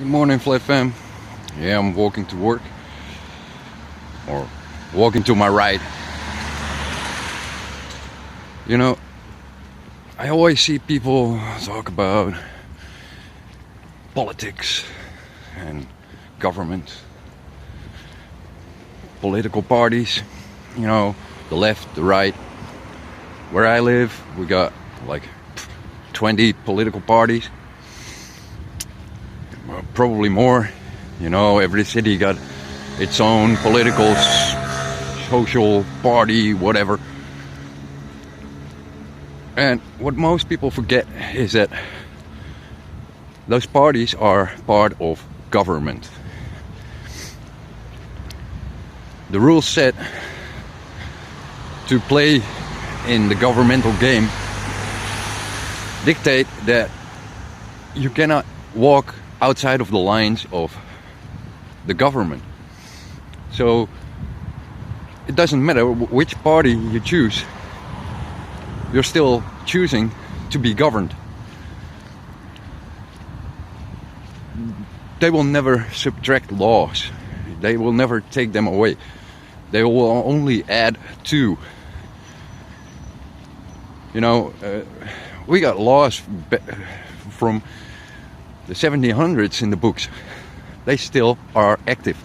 Good morning, Flat Fam. Yeah, I'm walking to work. Or walking to my right. You know, I always see people talk about politics and government, political parties, the left, the right. Where I live, we got like 20 political parties. Probably more. Every city got its own political, social party, whatever. And what most people forget is that those parties are part of government. The rules set to play in the governmental game dictate that you cannot walk outside of the lines of the government. So it doesn't matter which party you choose, you're still choosing to be governed. They will never subtract laws. They will never take them away. They will only add to. We got laws from the 1700s in the books. They still are active.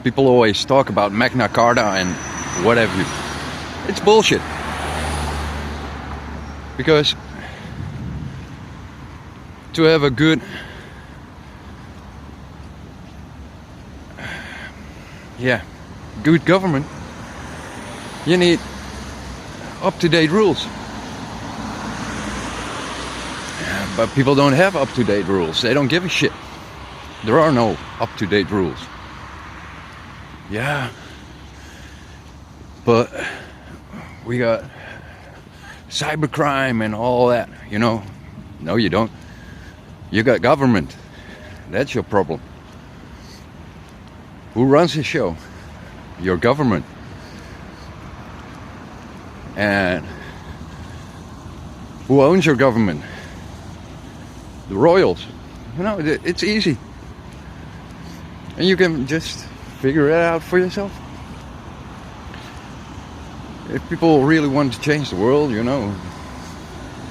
People always talk about Magna Carta and whatever. It's bullshit. Because to have a good government, you need up-to-date rules. But people don't have up-to-date rules. They don't give a shit. There are no up-to-date rules. Yeah. But we got cybercrime and all that, No, you don't. You got government. That's your problem. Who runs the show? Your government. And who owns your government? The royals. It's easy. And you can just figure it out for yourself. If people really want to change the world,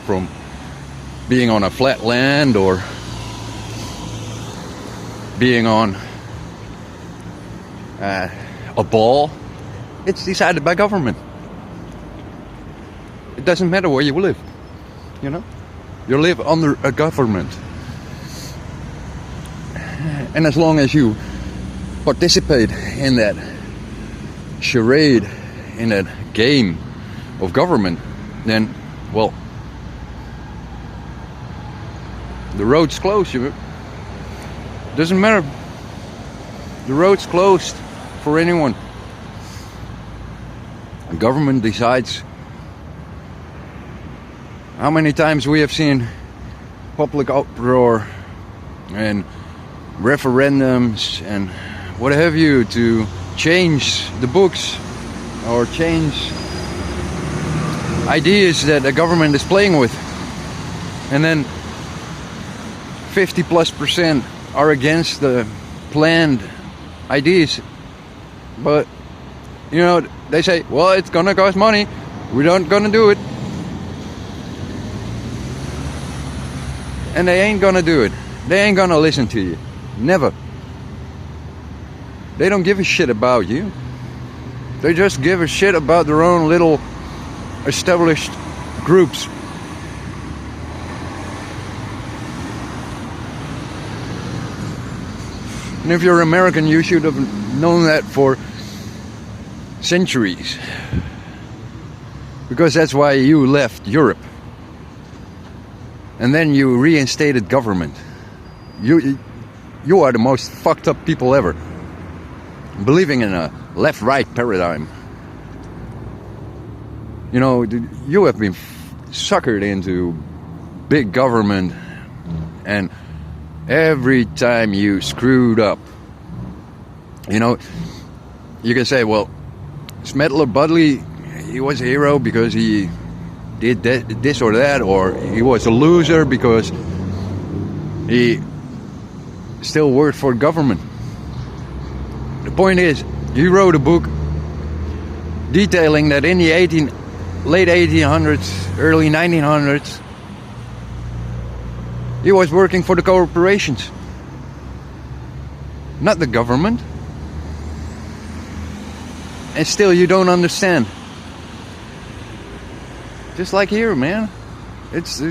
from being on a flat land or being on a ball, it's decided by government. It doesn't matter where you live, You live under a government. And as long as you participate in that charade, in that game of government, then, well, the road's closed. Doesn't matter. The road's closed for anyone. The government decides. How many times we have seen public uproar and referendums and what have you to change the books or change ideas that the government is playing with, and then 50+% are against the planned ideas. But they say, well, it's gonna cost money, we're not gonna do it. And they ain't gonna do it. They ain't gonna listen to you. Never. They don't give a shit about you. They just give a shit about their own little established groups. And if you're American, you should have known that for centuries. Because that's why you left Europe. And then you reinstated government. You are the most fucked up people ever. Believing in a left-right paradigm. You have been suckered into big government, and every time you screwed up, you can say, well, Smettler Budley, he was a hero because he did this or that, or he was a loser because he still worked for government. The point is, he wrote a book detailing that in the late 1800s, early 1900s, he was working for the corporations, not the government. And still you don't understand. Just like here, man. It's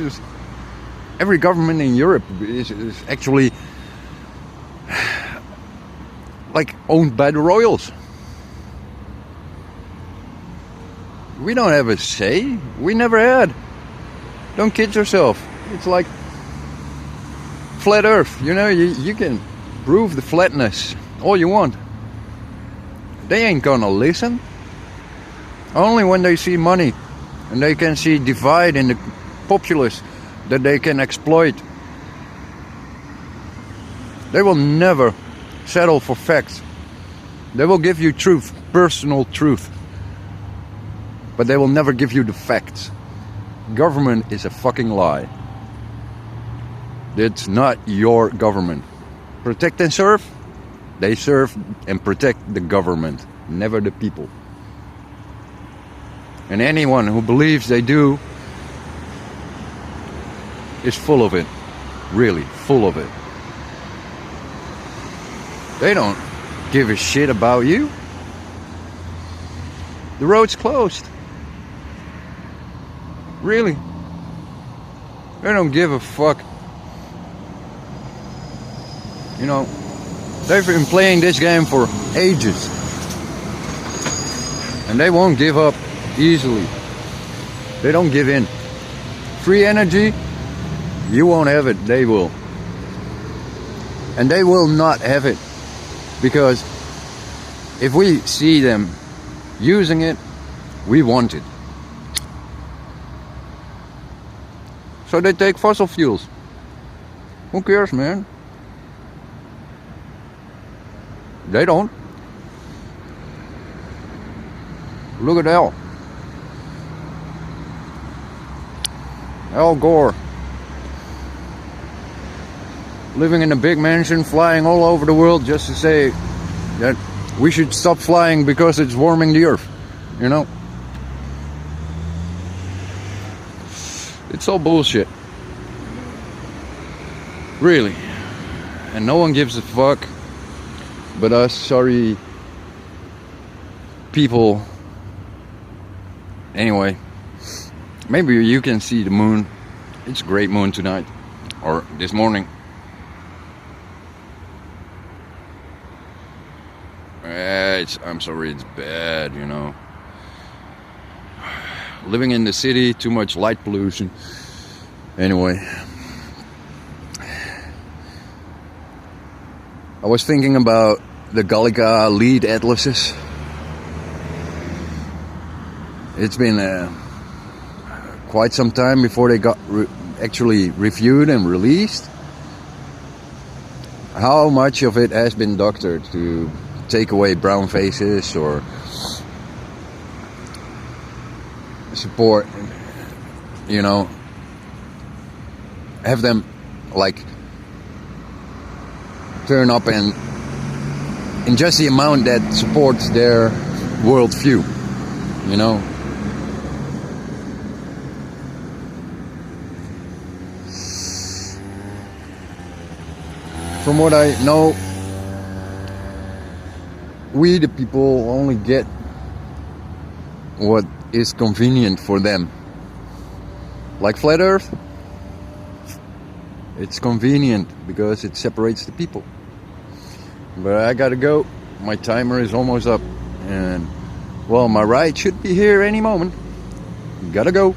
every government in Europe is actually like owned by the royals. We don't have a say. We never had. Don't kid yourself. It's like flat earth, you know, you can prove the flatness all you want. They ain't gonna listen. Only when they see money and they can see divide in the populace that they can exploit. They will never settle for facts. They will give you truth, personal truth, but they will never give you the facts. Government is a fucking lie. It's not your government. Protect and serve. They serve and protect the government, never the people. And anyone who believes they do is full of it. Really, full of it. They don't give a shit about you. The road's closed. Really. They don't give a fuck. You know, they've been playing this game for ages. And they won't give up easily. They don't give in. Free energy, you won't have it, they will. And they will not have it. Because if we see them using it, we want it. So they take fossil fuels. Who cares, man? They don't. Look at Al Gore. Living in a big mansion, flying all over the world just to say that we should stop flying because it's warming the earth. You know? It's all bullshit. Really. And no one gives a fuck but us sorry people. Anyway, maybe you can see the moon. It's a great moon tonight. Or this morning. I'm sorry, it's bad, you know. Living in the city, too much light pollution. Anyway. I was thinking about the Gallica lead atlases. It's been quite some time before they got actually reviewed and released. How much of it has been doctored to take away brown faces or support, you know, have them like turn up and in just the amount that supports their worldview, you know. From what I know, we the people only get what is convenient for them. Like flat earth, it's convenient because it separates the people. But I gotta go. My timer is almost up. And well, my ride should be here any moment. Gotta go.